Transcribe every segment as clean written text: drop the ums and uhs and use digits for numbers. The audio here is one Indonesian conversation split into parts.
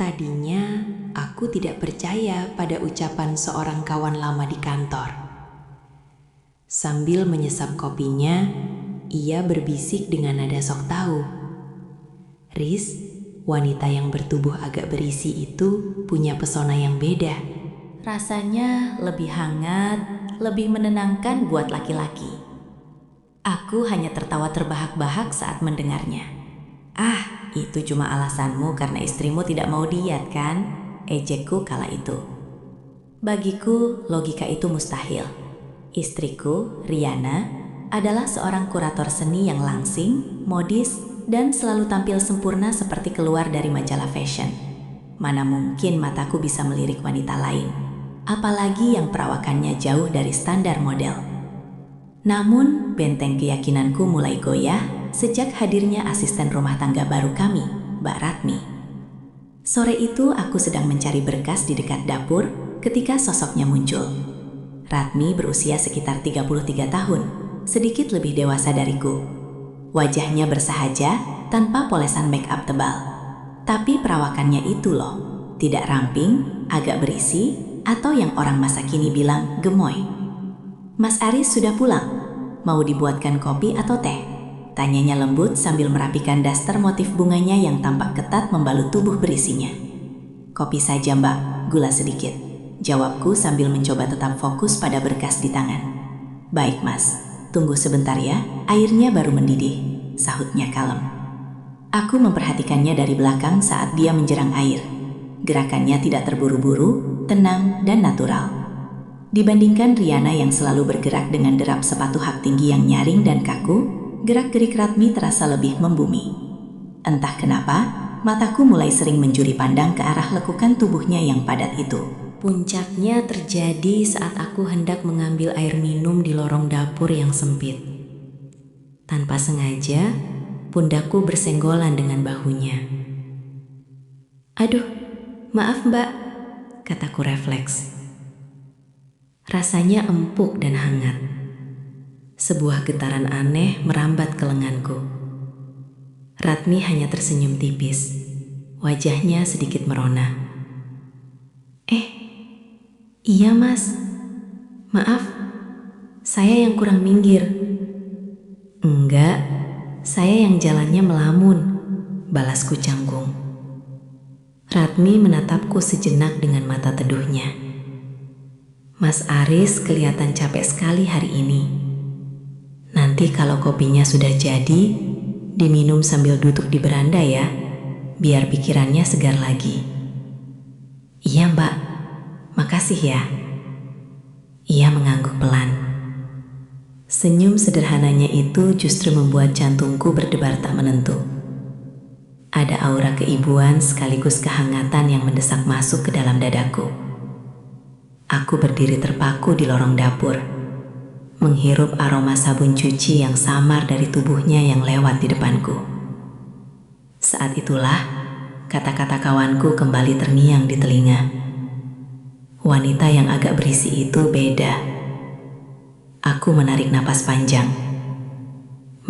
Tadinya aku tidak percaya pada ucapan seorang kawan lama di kantor. Sambil menyesap kopinya, ia berbisik dengan nada sok tahu. Riz, wanita yang bertubuh agak berisi itu punya pesona yang beda. Rasanya lebih hangat, lebih menenangkan buat laki-laki. Aku hanya tertawa terbahak-bahak saat mendengarnya. "Ah, itu cuma alasanmu karena istrimu tidak mau diet kan?" Ejekku kala itu. Bagiku, logika itu mustahil. Istriku, Riana, adalah seorang kurator seni yang langsing, modis, dan selalu tampil sempurna seperti keluar dari majalah fashion. Mana mungkin mataku bisa melirik wanita lain, apalagi yang perawakannya jauh dari standar model. Namun, benteng keyakinanku mulai goyah sejak hadirnya asisten rumah tangga baru kami, Mbak Ratmi. Sore itu aku sedang mencari berkas di dekat dapur ketika sosoknya muncul. Ratmi berusia sekitar 33 tahun, sedikit lebih dewasa dariku. Wajahnya bersahaja tanpa polesan make up tebal. Tapi perawakannya itu loh, tidak ramping, agak berisi, atau yang orang masa kini bilang gemoy. "Mas Aris sudah pulang? Mau dibuatkan kopi atau teh?" Tanyanya lembut sambil merapikan daster motif bunganya yang tampak ketat membalut tubuh berisinya. "Kopi saja mbak, gula sedikit," jawabku sambil mencoba tetap fokus pada berkas di tangan. "Baik mas, tunggu sebentar ya, airnya baru mendidih," sahutnya kalem. Aku memperhatikannya dari belakang saat dia menjerang air. Gerakannya tidak terburu-buru, tenang dan natural. Dibandingkan Riana yang selalu bergerak dengan derap sepatu hak tinggi yang nyaring dan kaku, gerak-gerik Ratmi terasa lebih membumi. Entah kenapa, mataku mulai sering mencuri pandang ke arah lekukan tubuhnya yang padat itu. Puncaknya terjadi saat aku hendak mengambil air minum di lorong dapur yang sempit. Tanpa sengaja, pundakku bersenggolan dengan bahunya. "Aduh, maaf mbak," kataku refleks. Rasanya empuk dan hangat. Sebuah getaran aneh merambat ke lenganku. Ratmi hanya tersenyum tipis. Wajahnya sedikit merona. "Iya mas, maaf, saya yang kurang minggir." "Enggak, saya yang jalannya melamun," balasku canggung. Ratmi menatapku sejenak dengan mata teduhnya. "Mas Aris kelihatan capek sekali hari ini. Nanti kalau kopinya sudah jadi, diminum sambil duduk di beranda ya, biar pikirannya segar lagi." "Iya mbak, makasih ya." Ia mengangguk pelan. Senyum sederhananya itu justru membuat jantungku berdebar tak menentu. Ada aura keibuan sekaligus kehangatan yang mendesak masuk ke dalam dadaku. Aku berdiri terpaku di lorong dapur, menghirup aroma sabun cuci yang samar dari tubuhnya yang lewat di depanku. Saat itulah, kata-kata kawanku kembali terngiang di telinga. Wanita yang agak berisi itu beda. Aku menarik napas panjang,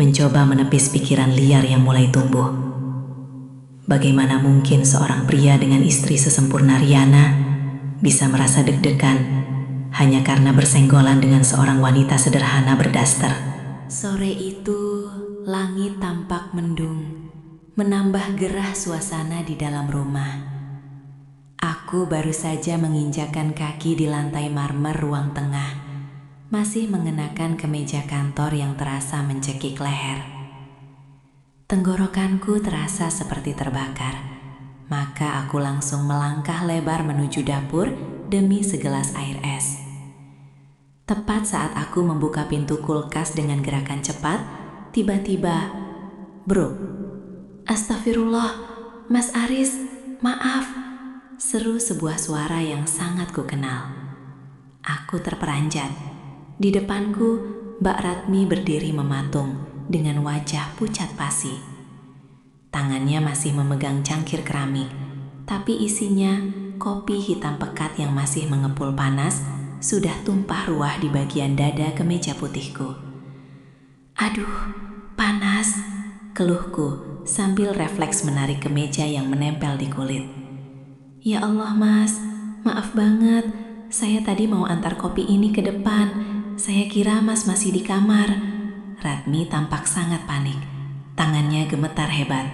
mencoba menepis pikiran liar yang mulai tumbuh. Bagaimana mungkin seorang pria dengan istri sesempurna Riana bisa merasa deg-degan hanya karena bersenggolan dengan seorang wanita sederhana berdaster. Sore itu, langit tampak mendung, menambah gerah suasana di dalam rumah. Aku baru saja menginjakan kaki di lantai marmer ruang tengah, masih mengenakan kemeja kantor yang terasa mencekik leher. Tenggorokanku terasa seperti terbakar, maka aku langsung melangkah lebar menuju dapur demi segelas air es. Tepat saat aku membuka pintu kulkas dengan gerakan cepat, tiba-tiba, "Bro, astagfirullah, Mas Aris, maaf," seru sebuah suara yang sangat kukenal. Aku terperanjat. Di depanku, Mbak Ratmi berdiri mematung dengan wajah pucat pasi. Tangannya masih memegang cangkir keramik, tapi isinya kopi hitam pekat yang masih mengepul panas sudah tumpah ruah di bagian dada kemeja putihku. "Aduh, panas," keluhku sambil refleks menarik kemeja yang menempel di kulit. Ya Allah mas, maaf banget. Saya tadi mau antar kopi ini ke depan. Saya kira mas masih di kamar. Ratmi tampak sangat panik. Tangannya gemetar hebat.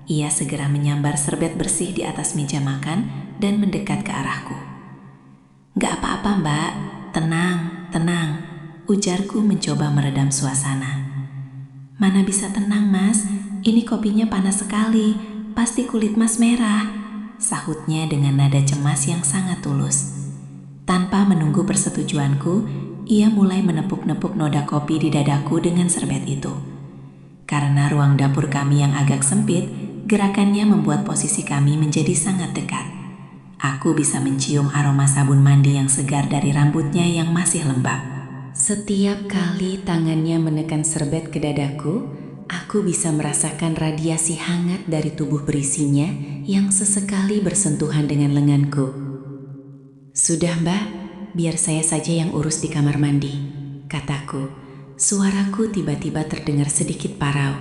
Ia segera menyambar serbet bersih di atas meja makan dan mendekat ke arahku. Gak apa-apa mbak, tenang, tenang. Ujarku mencoba meredam suasana. Mana bisa tenang mas, ini kopinya panas sekali. Pasti kulit mas merah, sahutnya dengan nada cemas yang sangat tulus. Tanpa menunggu persetujuanku, ia mulai menepuk-nepuk noda kopi di dadaku dengan serbet itu. Karena ruang dapur kami yang agak sempit, gerakannya membuat posisi kami menjadi sangat dekat. Aku bisa mencium aroma sabun mandi yang segar dari rambutnya yang masih lembab. Setiap kali tangannya menekan serbet ke dadaku, aku bisa merasakan radiasi hangat dari tubuh berisinya yang sesekali bersentuhan dengan lenganku. Sudah mbak, biar saya saja yang urus di kamar mandi, kataku. Suaraku tiba-tiba terdengar sedikit parau.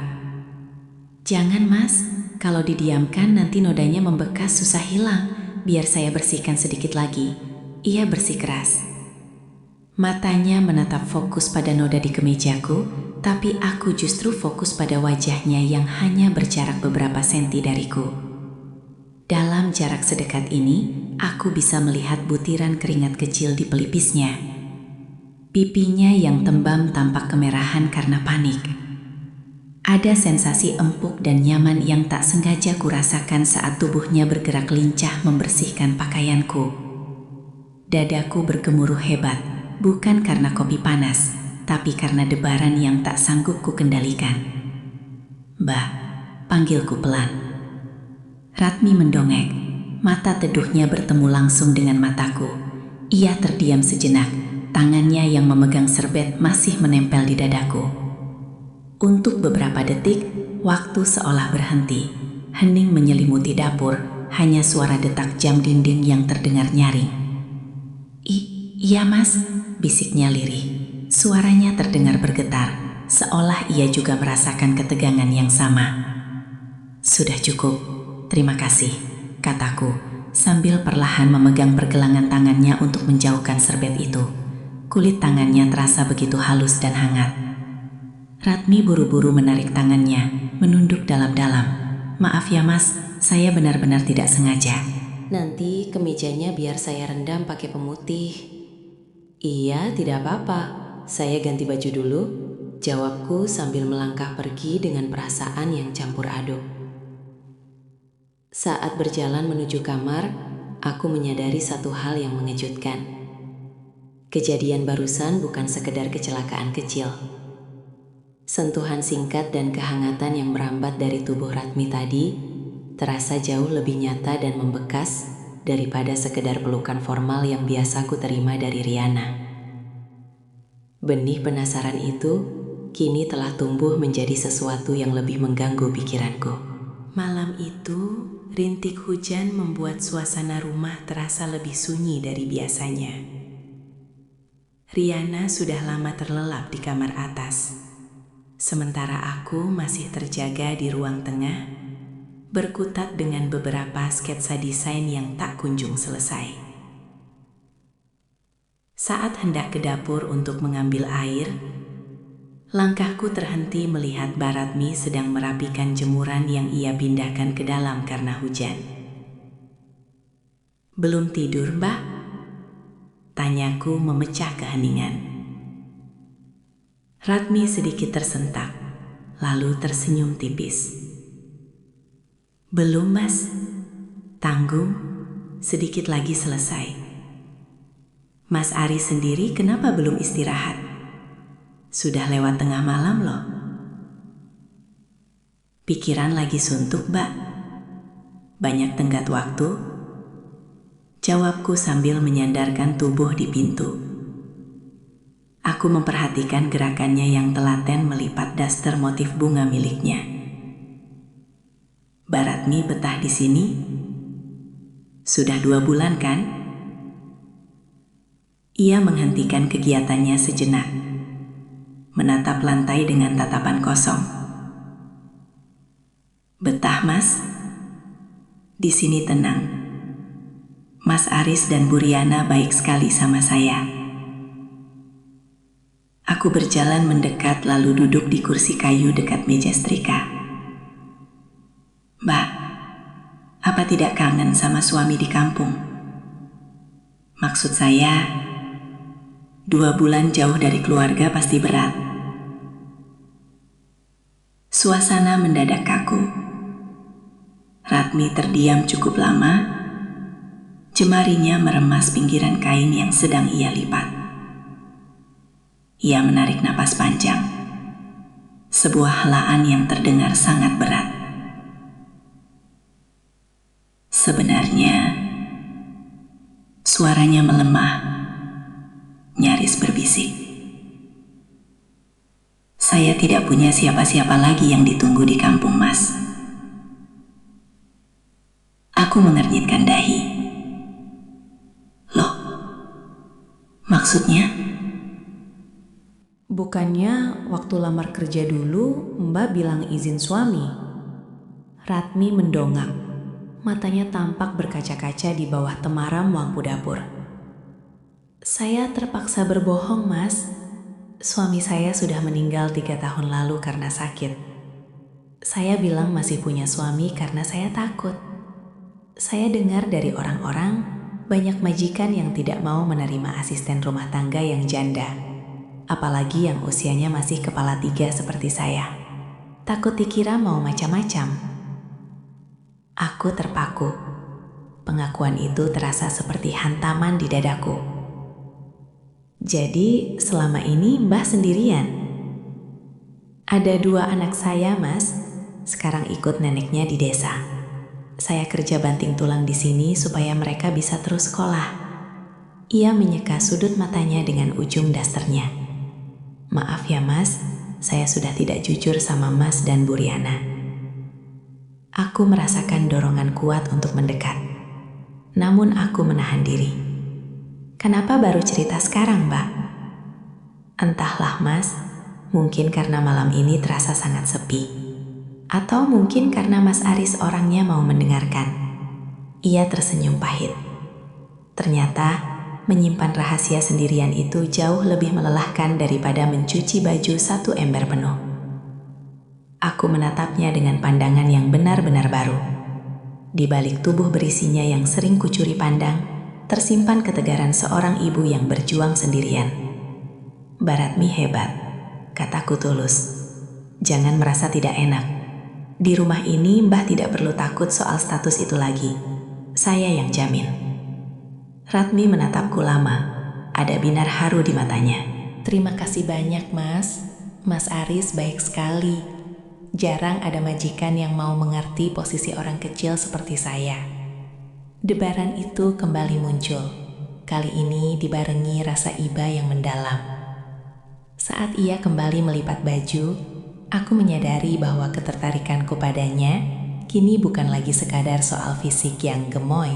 Jangan mas, kalau didiamkan nanti nodanya membekas susah hilang. Biar saya bersihkan sedikit lagi. Ia bersikeras. Matanya menatap fokus pada noda di kemejaku, tapi aku justru fokus pada wajahnya yang hanya berjarak beberapa senti dariku. Dalam jarak sedekat ini, aku bisa melihat butiran keringat kecil di pelipisnya. Pipinya yang tembam tampak kemerahan karena panik. Ada sensasi empuk dan nyaman yang tak sengaja kurasakan saat tubuhnya bergerak lincah membersihkan pakaianku. Dadaku bergemuruh hebat, bukan karena kopi panas, tapi karena debaran yang tak sanggup ku kendalikan. Mbak, panggilku pelan. Ratmi mendongek, mata teduhnya bertemu langsung dengan mataku. Ia terdiam sejenak, tangannya yang memegang serbet masih menempel di dadaku. Untuk beberapa detik, waktu seolah berhenti. Hening menyelimuti dapur, hanya suara detak jam dinding yang terdengar nyaring. Iya mas, bisiknya lirih. Suaranya terdengar bergetar, seolah ia juga merasakan ketegangan yang sama. Sudah cukup, terima kasih, kataku, sambil perlahan memegang pergelangan tangannya untuk menjauhkan serbet itu. Kulit tangannya terasa begitu halus dan hangat. Ratmi buru-buru menarik tangannya, menunduk dalam-dalam. Maaf ya mas, saya benar-benar tidak sengaja. Nanti kemejanya biar saya rendam pakai pemutih. Iya, tidak apa-apa. Saya ganti baju dulu, jawabku sambil melangkah pergi dengan perasaan yang campur aduk. Saat berjalan menuju kamar, aku menyadari satu hal yang mengejutkan. Kejadian barusan bukan sekedar kecelakaan kecil. Sentuhan singkat dan kehangatan yang merambat dari tubuh Ratmi tadi terasa jauh lebih nyata dan membekas daripada sekedar pelukan formal yang biasa ku terima dari Riana. Benih penasaran itu kini telah tumbuh menjadi sesuatu yang lebih mengganggu pikiranku. Malam itu, rintik hujan membuat suasana rumah terasa lebih sunyi dari biasanya. Riana sudah lama terlelap di kamar atas. Sementara aku masih terjaga di ruang tengah, berkutat dengan beberapa sketsa desain yang tak kunjung selesai. Saat hendak ke dapur untuk mengambil air, langkahku terhenti melihat Ratmi sedang merapikan jemuran yang ia pindahkan ke dalam karena hujan. Belum tidur, Mbak? Tanyaku memecah keheningan. Ratmi sedikit tersentak, lalu tersenyum tipis. Belum mas, tanggung, sedikit lagi selesai. Mas Ari sendiri kenapa belum istirahat? Sudah lewat tengah malam loh. Pikiran lagi suntuk, Mbak. Banyak tenggat waktu, jawabku sambil menyandarkan tubuh di pintu. Aku memperhatikan gerakannya yang telaten melipat daster motif bunga miliknya. Ratmi betah di sini? Sudah 2 bulan kan? Ia menghentikan kegiatannya sejenak, menatap lantai dengan tatapan kosong. Betah mas? Di sini tenang. Mas Aris dan Bu Riana baik sekali sama saya. Aku berjalan mendekat lalu duduk di kursi kayu dekat meja setrika. Mbak, apa tidak kangen sama suami di kampung? Maksud saya, 2 bulan jauh dari keluarga pasti berat. Suasana mendadak kaku. Ratmi terdiam cukup lama. Jemarinya meremas pinggiran kain yang sedang ia lipat. Ia menarik napas panjang. Sebuah helaan yang terdengar sangat berat. Sebenarnya, suaranya melemah, nyaris berbisik. Saya tidak punya siapa-siapa lagi yang ditunggu di kampung, Mas. Aku mengernyitkan dahi. Loh, maksudnya? Bukannya waktu lamar kerja dulu Mbak bilang izin suami? Ratmi mendongak. Matanya tampak berkaca-kaca di bawah temaram lampu dapur. Saya terpaksa berbohong, Mas. Suami saya sudah meninggal 3 tahun lalu karena sakit. Saya bilang masih punya suami karena saya takut. Saya dengar dari orang-orang banyak majikan yang tidak mau menerima asisten rumah tangga yang janda. Apalagi yang usianya masih kepala 3 seperti saya. Takut dikira mau macam-macam. Aku terpaku. Pengakuan itu terasa seperti hantaman di dadaku. Jadi selama ini Mbah sendirian? Ada 2 anak saya, Mas. Sekarang ikut neneknya di desa. Saya kerja banting tulang di sini supaya mereka bisa terus sekolah. Ia menyeka sudut matanya dengan ujung dasternya. Maaf ya, Mas. Saya sudah tidak jujur sama Mas dan Bu Riana. Aku merasakan dorongan kuat untuk mendekat. Namun aku menahan diri. Kenapa baru cerita sekarang, Mbak? Entahlah, Mas. Mungkin karena malam ini terasa sangat sepi. Atau mungkin karena Mas Aris orangnya mau mendengarkan. Ia tersenyum pahit. Ternyata, menyimpan rahasia sendirian itu jauh lebih melelahkan daripada mencuci baju 1 ember penuh. Aku menatapnya dengan pandangan yang benar-benar baru. Di balik tubuh berisinya yang sering kucuri pandang, tersimpan ketegaran seorang ibu yang berjuang sendirian. Baratmi hebat, kataku tulus. Jangan merasa tidak enak. Di rumah ini Mbah tidak perlu takut soal status itu lagi. Saya yang jamin. Ratmi menatapku lama. Ada binar haru di matanya. Terima kasih banyak, Mas. Mas Aris baik sekali. Jarang ada majikan yang mau mengerti posisi orang kecil seperti saya. Debaran itu kembali muncul. Kali ini dibarengi rasa iba yang mendalam. Saat ia kembali melipat baju, aku menyadari bahwa ketertarikanku padanya kini bukan lagi sekadar soal fisik yang gemoy,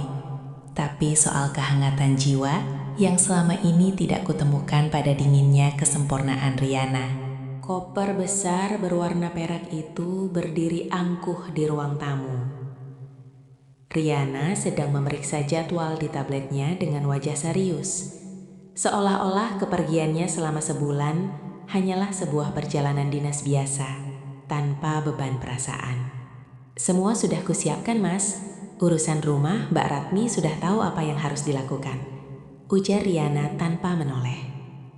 tapi soal kehangatan jiwa yang selama ini tidak kutemukan pada dinginnya kesempurnaan Riana. Koper besar berwarna perak itu berdiri angkuh di ruang tamu. Riana sedang memeriksa jadwal di tabletnya dengan wajah serius. Seolah-olah kepergiannya selama sebulan hanyalah sebuah perjalanan dinas biasa, tanpa beban perasaan. Semua sudah kusiapkan, Mas. Urusan rumah Mbak Ratmi sudah tahu apa yang harus dilakukan, ujar Riana tanpa menoleh.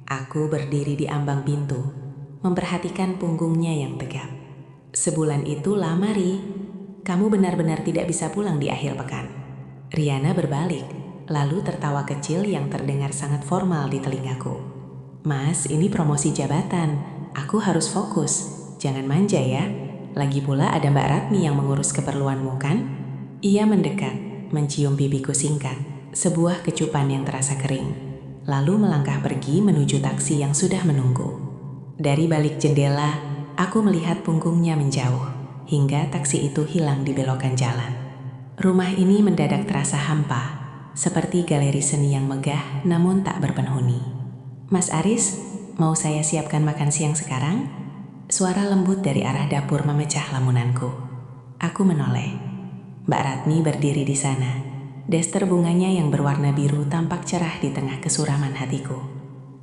Aku berdiri di ambang pintu, memperhatikan punggungnya yang tegap. Sebulan itu lama, Ri. Kamu benar-benar tidak bisa pulang di akhir pekan. Riana berbalik, lalu tertawa kecil yang terdengar sangat formal di telingaku. Mas, ini promosi jabatan. Aku harus fokus. Jangan manja ya. Lagi pula ada Mbak Ratmi yang mengurus keperluanmu, kan? Ia mendekat, mencium pipiku singkat, sebuah kecupan yang terasa kering. Lalu melangkah pergi menuju taksi yang sudah menunggu. Dari balik jendela, aku melihat punggungnya menjauh. Hingga taksi itu hilang di belokan jalan. Rumah ini mendadak terasa hampa, seperti galeri seni yang megah namun tak berpenghuni. Mas Aris, mau saya siapkan makan siang sekarang? Suara lembut dari arah dapur memecah lamunanku. Aku menoleh. Mbak Ratmi berdiri di sana. Daster bunganya yang berwarna biru tampak cerah di tengah kesuraman hatiku.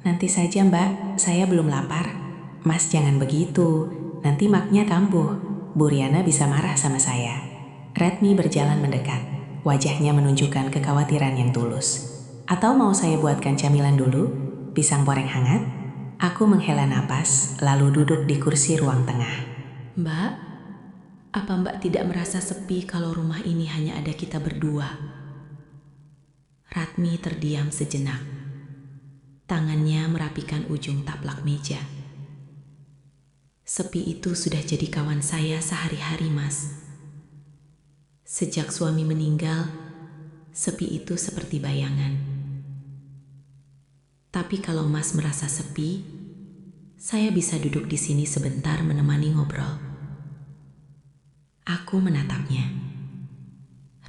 Nanti saja Mbak, saya belum lapar. Mas jangan begitu, nanti maknya kambuh. Bu Riana bisa marah sama saya. Ratmi berjalan mendekat. Wajahnya menunjukkan kekhawatiran yang tulus. Atau mau saya buatkan camilan dulu? Pisang goreng hangat? Aku menghela napas, lalu duduk di kursi ruang tengah. Mbak, apa Mbak tidak merasa sepi kalau rumah ini hanya ada kita berdua? Ratmi terdiam sejenak. Tangannya merapikan ujung taplak meja. Sepi itu sudah jadi kawan saya sehari-hari, Mas. Sejak suami meninggal, sepi itu seperti bayangan. Tapi kalau Mas merasa sepi, saya bisa duduk di sini sebentar menemani ngobrol. Aku menatapnya.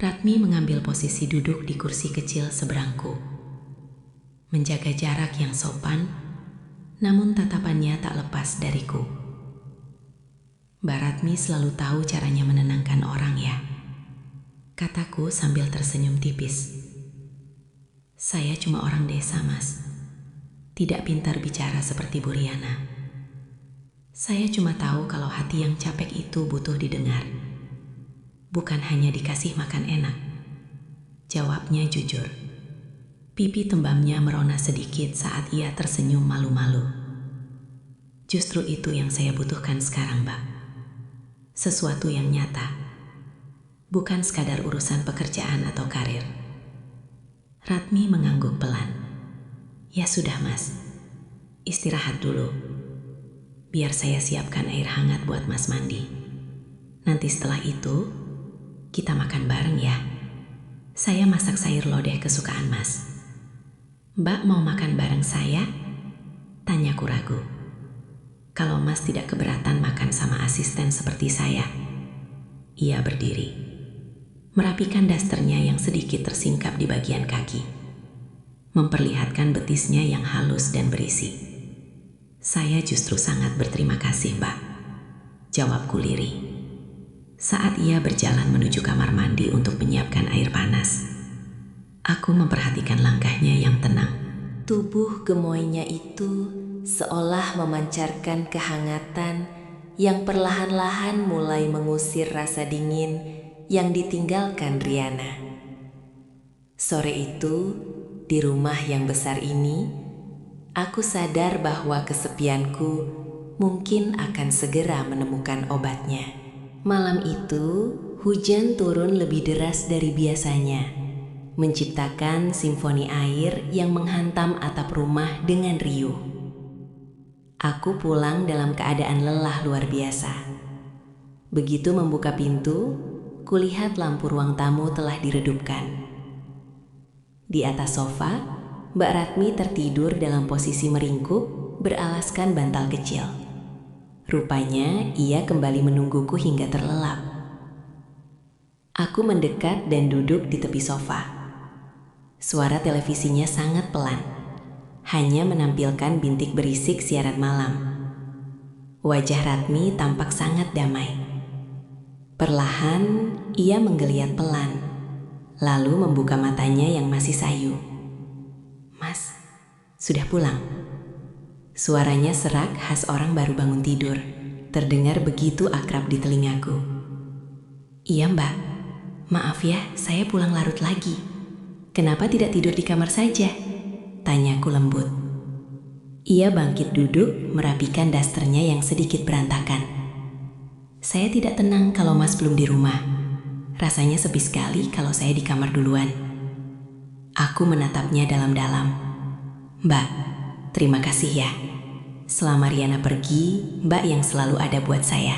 Ratmi mengambil posisi duduk di kursi kecil seberangku. Menjaga jarak yang sopan, namun tatapannya tak lepas dariku. Mbak Ratmi selalu tahu caranya menenangkan orang ya, kataku sambil tersenyum tipis. Saya cuma orang desa, Mas. Tidak pintar bicara seperti Bu Riana. Saya cuma tahu kalau hati yang capek itu butuh didengar. Bukan hanya dikasih makan enak. Jawabnya jujur. Pipi tembamnya merona sedikit saat ia tersenyum malu-malu. Justru itu yang saya butuhkan sekarang, Mbak. Sesuatu yang nyata. Bukan sekadar urusan pekerjaan atau karir. Ratmi mengangguk pelan. Ya sudah, Mas. Istirahat dulu. Biar saya siapkan air hangat buat Mas mandi. Nanti setelah itu, kita makan bareng ya. Saya masak sayur lodeh kesukaan Mas. Mbak mau makan bareng saya? Tanyaku ragu. Kalau Mas tidak keberatan makan sama asisten seperti saya. Ia berdiri. Merapikan dasternya yang sedikit tersingkap di bagian kaki. Memperlihatkan betisnya yang halus dan berisi. Saya justru sangat berterima kasih, Mbak. Jawabku lirih. Saat ia berjalan menuju kamar mandi untuk menyiapkan air panas. Aku memperhatikan langkahnya yang tenang. Tubuh gemoynya itu seolah memancarkan kehangatan yang perlahan-lahan mulai mengusir rasa dingin yang ditinggalkan Riana. Sore itu, di rumah yang besar ini, aku sadar bahwa kesepianku mungkin akan segera menemukan obatnya. Malam itu, hujan turun lebih deras dari biasanya, menciptakan simfoni air yang menghantam atap rumah dengan riuh. Aku pulang dalam keadaan lelah luar biasa. Begitu membuka pintu, kulihat lampu ruang tamu telah diredupkan. Di atas sofa, Mbak Ratmi tertidur dalam posisi meringkuk, beralaskan bantal kecil. Rupanya ia kembali menungguku hingga terlelap. Aku mendekat dan duduk di tepi sofa. Suara televisinya sangat pelan, hanya menampilkan bintik berisik siaran malam. Wajah Ratmi tampak sangat damai. Perlahan ia menggeliat pelan, lalu membuka matanya yang masih sayu. Mas, sudah pulang? Suaranya serak khas orang baru bangun tidur, terdengar begitu akrab di telingaku. Iya Mbak, maaf ya saya pulang larut lagi. Kenapa tidak tidur di kamar saja? Tanyaku lembut. Ia bangkit duduk merapikan dasternya yang sedikit berantakan. Saya tidak tenang kalau Mas belum di rumah. Rasanya sepi sekali kalau saya di kamar duluan. Aku menatapnya dalam-dalam. Mbak, terima kasih ya. Selama Riana pergi, Mbak yang selalu ada buat saya.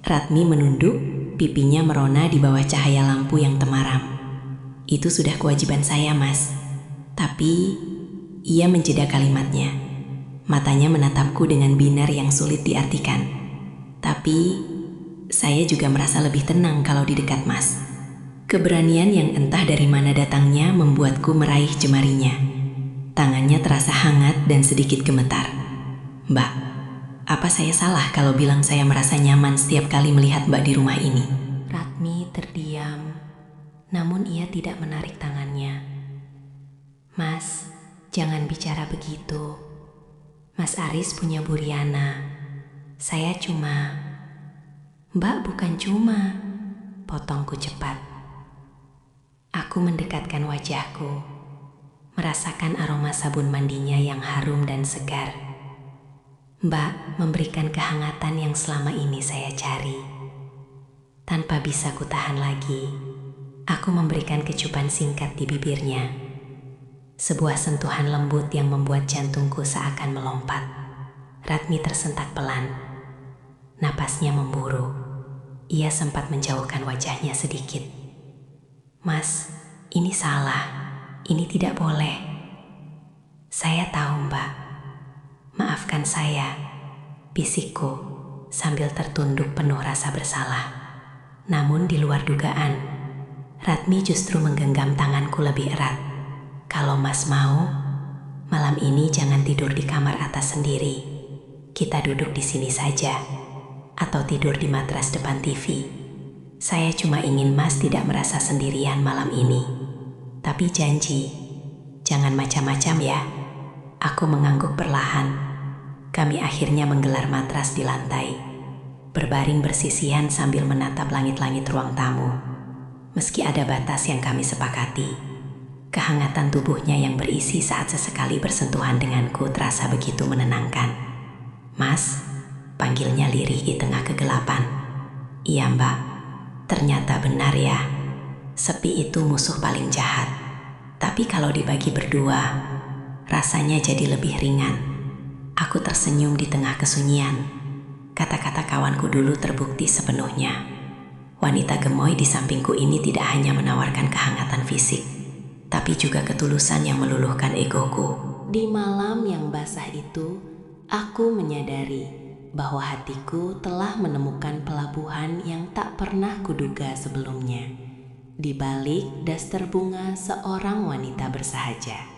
Ratmi menunduk, pipinya merona di bawah cahaya lampu yang temaram. Itu sudah kewajiban saya, Mas. Tapi, ia menjeda kalimatnya. Matanya menatapku dengan binar yang sulit diartikan. Tapi, saya juga merasa lebih tenang kalau di dekat Mas. Keberanian yang entah dari mana datangnya membuatku meraih jemarinya. Tangannya terasa hangat dan sedikit gemetar. Mbak, apa saya salah kalau bilang saya merasa nyaman setiap kali melihat Mbak di rumah ini? Ratmi terdiam, namun ia tidak menarik tangannya. Mas, jangan bicara begitu. Mas Aris punya Bu Riana. Saya cuma... Mbak bukan cuma, potongku cepat. Aku mendekatkan wajahku, merasakan aroma sabun mandinya yang harum dan segar. Mbak memberikan kehangatan yang selama ini saya cari. Tanpa bisa kutahan lagi, aku memberikan kecupan singkat di bibirnya. Sebuah sentuhan lembut yang membuat jantungku seakan melompat. Ratmi tersentak pelan. Napasnya memburu. Ia sempat menjauhkan wajahnya sedikit. Mas, ini salah. Ini tidak boleh. Saya tahu, Mbak. Maafkan saya, bisikku sambil tertunduk penuh rasa bersalah. Namun di luar dugaan, Ratmi justru menggenggam tanganku lebih erat. Kalau Mas mau, malam ini jangan tidur di kamar atas sendiri. Kita duduk di sini saja. Atau tidur di matras depan TV. Saya cuma ingin Mas tidak merasa sendirian malam ini. Tapi janji, jangan macam-macam ya. Aku mengangguk perlahan. Kami akhirnya menggelar matras di lantai, berbaring bersisian sambil menatap langit-langit ruang tamu. Meski ada batas yang kami sepakati, kehangatan tubuhnya yang berisi saat sesekali bersentuhan denganku terasa begitu menenangkan. Mas, panggilnya lirih di tengah kegelapan. Iya, Mbak. Ternyata benar ya. Sepi itu musuh paling jahat. Tapi kalau dibagi berdua, rasanya jadi lebih ringan. Aku tersenyum di tengah kesunyian. Kata-kata kawanku dulu terbukti sepenuhnya. Wanita gemoy di sampingku ini tidak hanya menawarkan kehangatan fisik, tapi juga ketulusan yang meluluhkan egoku. Di malam yang basah itu, aku menyadari bahwa hatiku telah menemukan pelabuhan yang tak pernah kuduga sebelumnya. Di balik daster bunga seorang wanita bersahaja.